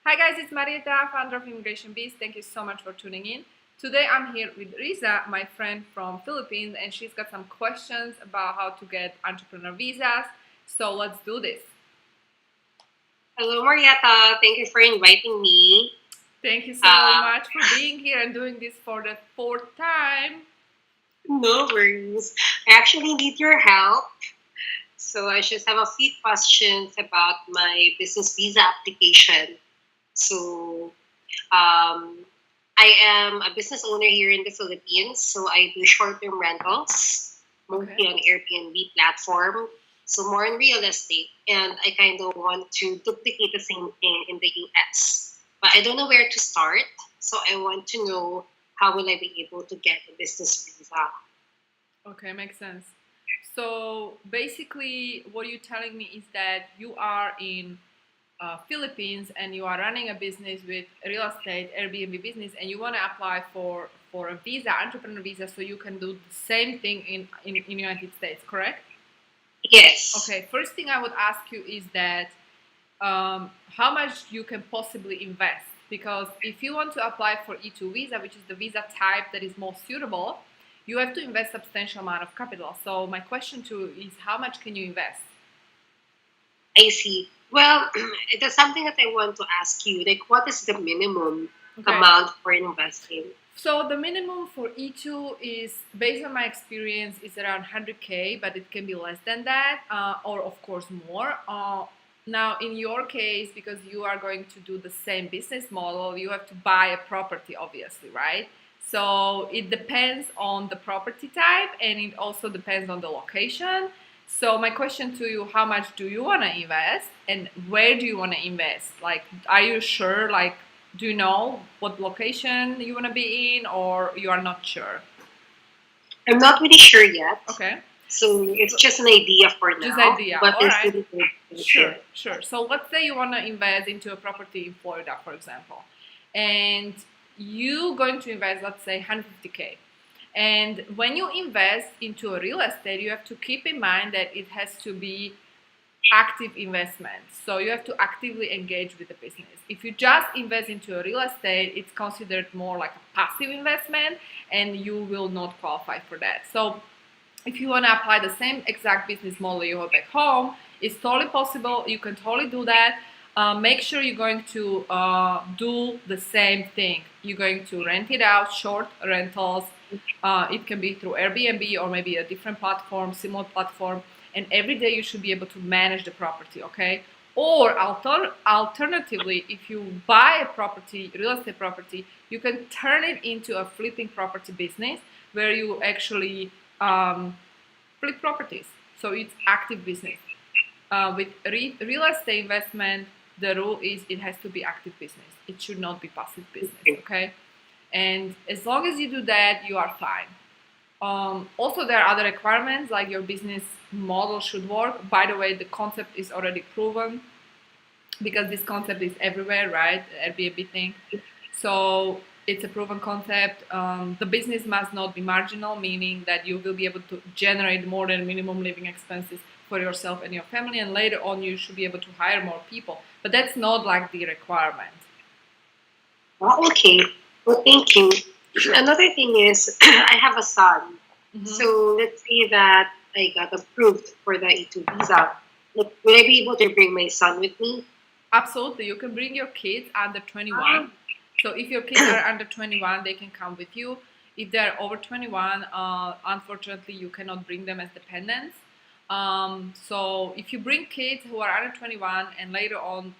Hi guys, it's Marieta, founder of ImmigrationBiz. Thank you so much for tuning in. Today I'm here with Riza, my friend from Philippines, and she's got some questions about how to get entrepreneur visas. So let's do this. Hello, Marieta. Thank you for inviting me. Thank you so much for being here and doing this for the fourth time. No worries. I actually need your help. So I just have a few questions about my business visa application. So I am a business owner here in the Philippines. So I do short-term rentals, mostly on Airbnb platform. So more on real estate. And I kind of want to duplicate the same thing in the US. But I don't know where to start. So I want to know how will I be able to get a business visa. Okay, makes sense. So basically, what you're telling me is that you are in Philippines and you are running a business with real estate Airbnb business, and you want to apply for a visa, entrepreneur visa, so you can do the same thing in United States, correct? Yes. Okay. First thing I would ask you is that how much you can possibly invest, because if you want to apply for E2 visa, which is the visa type that is most suitable, you have to invest substantial amount of capital. So my question to you is, how much can you invest? I see. Well, it is something that I want to ask you. Like, what is the minimum amount for investing? So the minimum for E2 is, based on my experience, is around 100K, but it can be less than that, or of course more. Now, in your case, because you are going to do the same business model, you have to buy a property, obviously, right? So it depends on the property type, and it also depends on the location. So my question to you, how much do you want to invest, and where do you want to invest? Like, are you sure, like, do you know what location you want to be in, or you are not sure? I'm not really sure yet. Okay. So it's just an idea for now. Just idea. But all right. Really Sure. So let's say you want to invest into a property in Florida, for example, and you going to invest, let's say, 150K. And when you invest into a real estate, you have to keep in mind that it has to be active investment. So you have to actively engage with the business. If you just invest into a real estate, it's considered more like a passive investment, and you will not qualify for that. So if you want to apply the same exact business model you have back home, it's totally possible. You can totally do that. Make sure you're going to do the same thing. You're going to rent it out, short rentals. It can be through Airbnb or maybe a different platform, similar platform. And every day you should be able to manage the property, okay? Or alternatively, if you buy a property, real estate property, you can turn it into a flipping property business where you actually flip properties. So it's active business. With real estate investment, the rule is it has to be active business. It should not be passive business, okay? And as long as you do that, you are fine. Also, there are other requirements, like your business model should work. By the way, the concept is already proven because this concept is everywhere, right? The Airbnb thing. So it's a proven concept. The business must not be marginal, meaning that you will be able to generate more than minimum living expenses for yourself and your family, and later on you should be able to hire more people. But that's not like the requirement. Oh, okay. Well, thank you. Sure. Another thing is, I have a son. So let's say that I got approved for the E2 visa. Will I be able to bring my son with me? Absolutely. You can bring your kids under 21. So if your kids are under 21, they can come with you. If they're over 21, unfortunately, you cannot bring them as dependents. So if you bring kids who are under 21 and later on,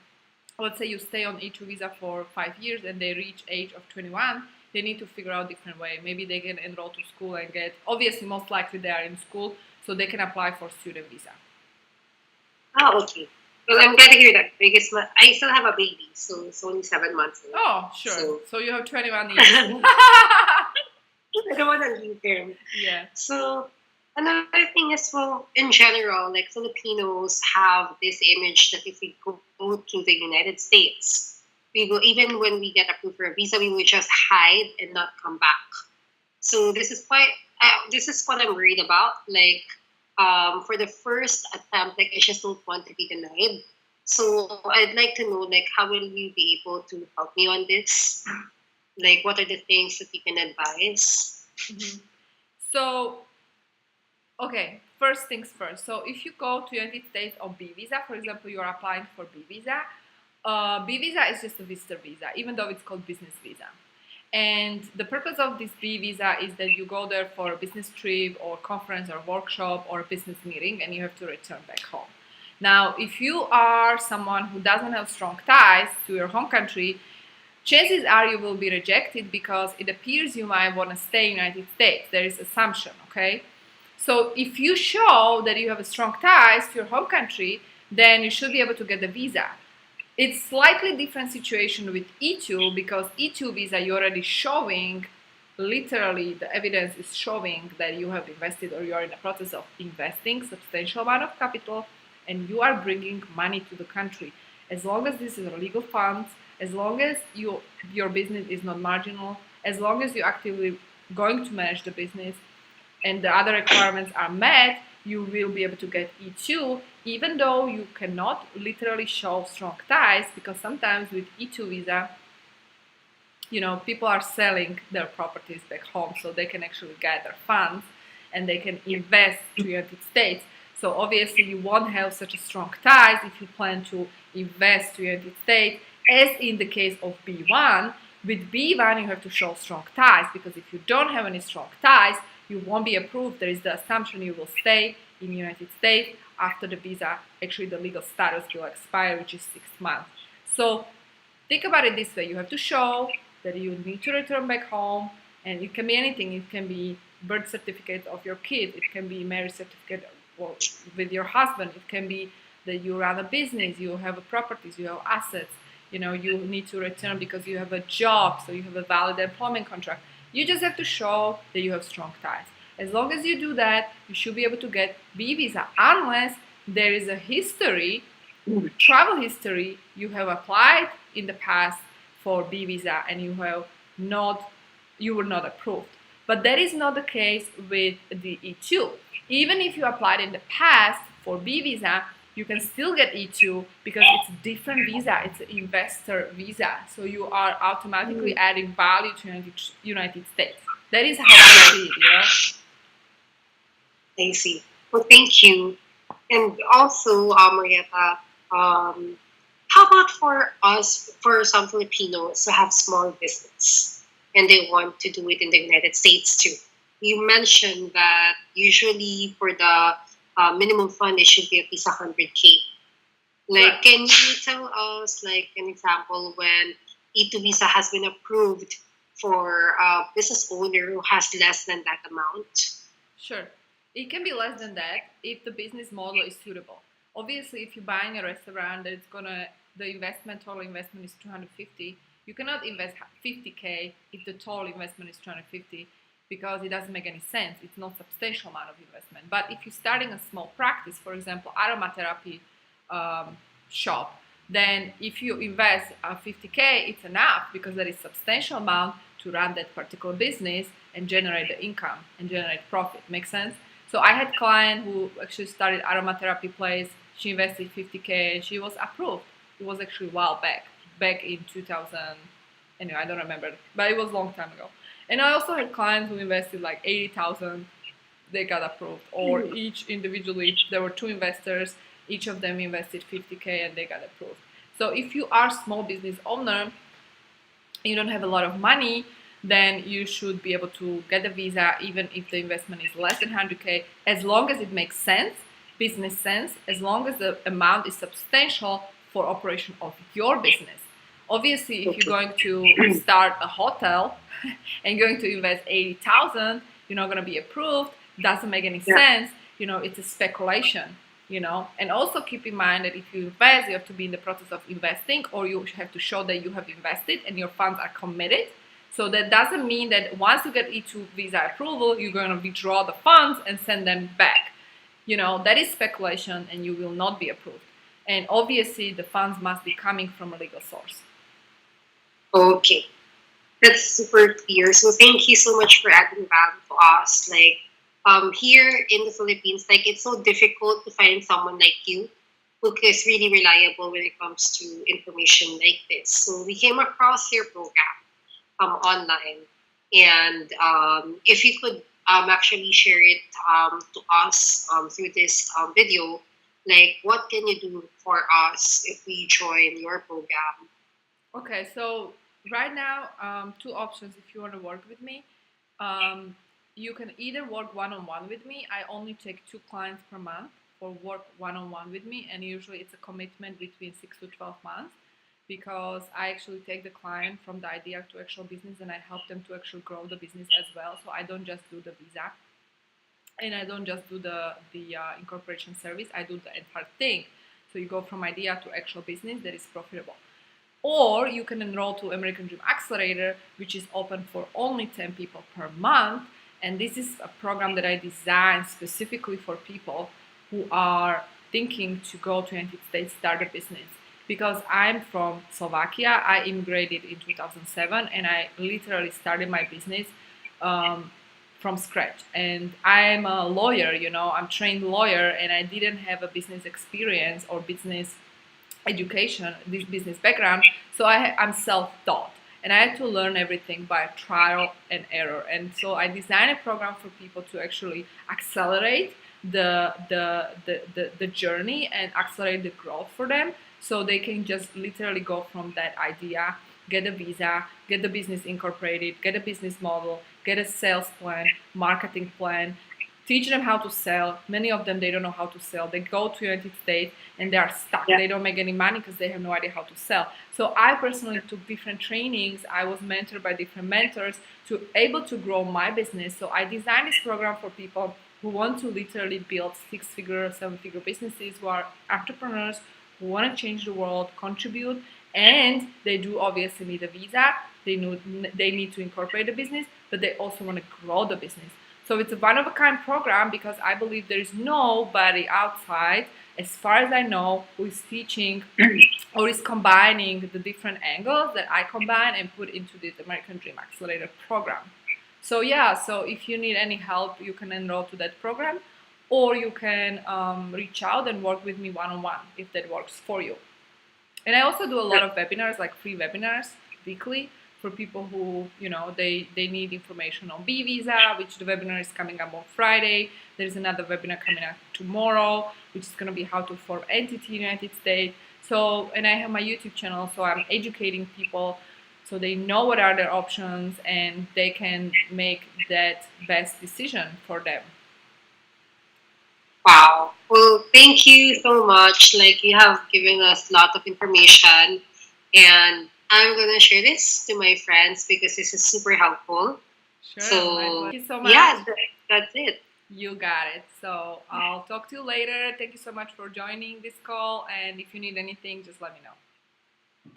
let's say you stay on E2 visa for 5 years and they reach age of 21, they need to figure out a different way. Maybe they can enroll to school and get, obviously most likely they are in school, so they can apply for student visa. Oh, okay. Well, I'm glad to hear that because I still have a baby, so it's only 7 months old. Oh, sure. So you have 21 years. I don't want to leave him. Yeah. So another thing is, well, in general, like Filipinos have this image that if we go to the United States, we will, even when we get approved for a visa, we will just hide and not come back. So this is this is what I'm worried about. Like, for the first attempt, like I just don't want to be denied. So I'd like to know, like, how will you be able to help me on this? Like, what are the things that you can advise? Mm-hmm. So, okay, first things first. So if you go to United States on B visa, for example, you are applying for B visa. B visa is just a visitor visa, even though it's called business visa. And the purpose of this B visa is that you go there for a business trip or conference or workshop or a business meeting, and you have to return back home. Now, if you are someone who doesn't have strong ties to your home country, chances are you will be rejected because it appears you might want to stay in the United States. There is assumption, okay? So if you show that you have a strong ties to your home country, then you should be able to get the visa. It's slightly different situation with E2 because E2 visa you're already showing, literally the evidence is showing that you have invested or you are in the process of investing substantial amount of capital and you are bringing money to the country. As long as this is legal funds, as long as your business is not marginal, as long as you're actively going to manage the business and the other requirements are met, you will be able to get E2, even though you cannot literally show strong ties, because sometimes with E2 visa, people are selling their properties back home so they can actually gather funds and they can invest to the United States. So obviously you won't have such a strong ties if you plan to invest to the United States, as in the case of B1. With B1 you have to show strong ties, because if you don't have any strong ties, you won't be approved. There is the assumption you will stay in the United States after the visa, actually the legal status will expire, which is 6 months. So think about it this way. You have to show that you need to return back home, and it can be anything. It can be birth certificate of your kid. It can be marriage certificate with your husband. It can be that you run a business, you have properties, you have assets. You need to return because you have a job, so you have a valid employment contract. You just have to show that you have strong ties. As long as you do that, you should be able to get B visa, unless there is a history, travel history, you have applied in the past for B visa and you were not approved. But that is not the case with the E2. Even if you applied in the past for B visa, you can still get E2 because it's a different visa. It's an investor visa. So you are automatically adding value to United States. That is how I see it, I see. Well, thank you. And also, Marieta, how about for us, for some Filipinos who have small business and they want to do it in the United States too? You mentioned that usually for the minimum fund, it should be at least 100K. Like, Right. can you tell us, like, an example when E2 visa has been approved for a business owner who has less than that amount? Sure. It can be less than that if the business model is suitable. Obviously, if you're buying a restaurant, the total investment is 250. You cannot invest 50K if the total investment is 250, because it doesn't make any sense. It's not substantial amount of investment. But if you're starting a small practice, for example, aromatherapy shop, then if you invest 50K, it's enough, because that is substantial amount to run that particular business and generate the income and generate profit. Make sense? So I had a client who actually started aromatherapy place. She invested 50K and she was approved. It was actually a while back in 2000. Anyway, I don't remember, but it was a long time ago. And I also had clients who invested like 80,000. They got approved, or each individually. There were 2 investors. Each of them invested 50K and they got approved. So if you are a small business owner, you don't have a lot of money, then you should be able to get a visa even if the investment is less than 100K, as long as it makes sense, business sense, as long as the amount is substantial for operation of your business. Obviously, if you're going to start a hotel and going to invest 80,000, you're not going to be approved. Doesn't make any sense. It's a speculation. And also keep in mind that if you invest, you have to be in the process of investing, or you have to show that you have invested and your funds are committed. So that doesn't mean that once you get E2 visa approval, you're going to withdraw the funds and send them back. That is speculation and you will not be approved. And obviously the funds must be coming from a legal source. Okay, that's super clear. So thank you so much for adding value to us. Like, here in the Philippines, like, it's so difficult to find someone like you who is really reliable when it comes to information like this. So we came across your program online, and if you could actually share it to us through this video, like what can you do for us if we join your program? Okay, so right now, two options if you want to work with me. You can either work one-on-one with me. I only take 2 clients per month for work one-on-one with me, and usually it's a commitment between 6 to 12 months because I actually take the client from the idea to actual business and I help them to actually grow the business as well. So I don't just do the visa and I don't just do the incorporation service. I do the entire thing. So you go from idea to actual business that is profitable. Or you can enroll to American Dream Accelerator, which is open for only 10 people per month. And this is a program that I designed specifically for people who are thinking to go to United States, start a business. Because I'm from Slovakia, I immigrated in 2007 and I literally started my business from scratch. And I'm a lawyer, I'm trained lawyer, and I didn't have a business experience or business education, this business background, so I'm self-taught and I had to learn everything by trial and error. And so I designed a program for people to actually accelerate the journey and accelerate the growth for them, so they can just literally go from that idea, get a visa, get the business incorporated, get a business model, get a sales plan, marketing plan, teach them how to sell. Many of them, they don't know how to sell. They go to United States and they are stuck. Yeah. They don't make any money because they have no idea how to sell. So I personally took different trainings. I was mentored by different mentors to able to grow my business. So I designed this program for people who want to literally build 6-figure, 7-figure businesses, who are entrepreneurs, who want to change the world, contribute, and they do obviously need a visa. They need to incorporate the business, but they also want to grow the business. So it's a one-of-a-kind program because I believe there is nobody outside, as far as I know, who is teaching or is combining the different angles that I combine and put into this American Dream Accelerator program. So yeah, so if you need any help, you can enroll to that program, or you can reach out and work with me one-on-one if that works for you. And I also do a lot of webinars, like free webinars weekly, for people who, they need information on B visa, which the webinar is coming up on Friday. There's another webinar coming up tomorrow, which is going to be how to form entity in the United States. So, and I have my YouTube channel, so I'm educating people so they know what are their options and they can make that best decision for them. Wow. Well, thank you so much. Like, you have given us a lot of information, and I'm gonna share this to my friends because this is super helpful. Sure. So Thank you so much. yeah, that's it. You got it. So I'll talk to you later. Thank you so much for joining this call. And if you need anything, just let me know.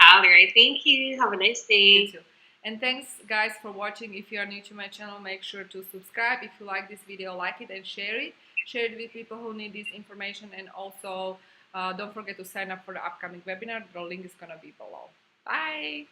All right. Thank you. Have a nice day. You too. And thanks guys for watching. If you are new to my channel, make sure to subscribe. If you like this video, like it and share it. Share it with people who need this information. And also don't forget to sign up for the upcoming webinar. The link is going to be below. Bye.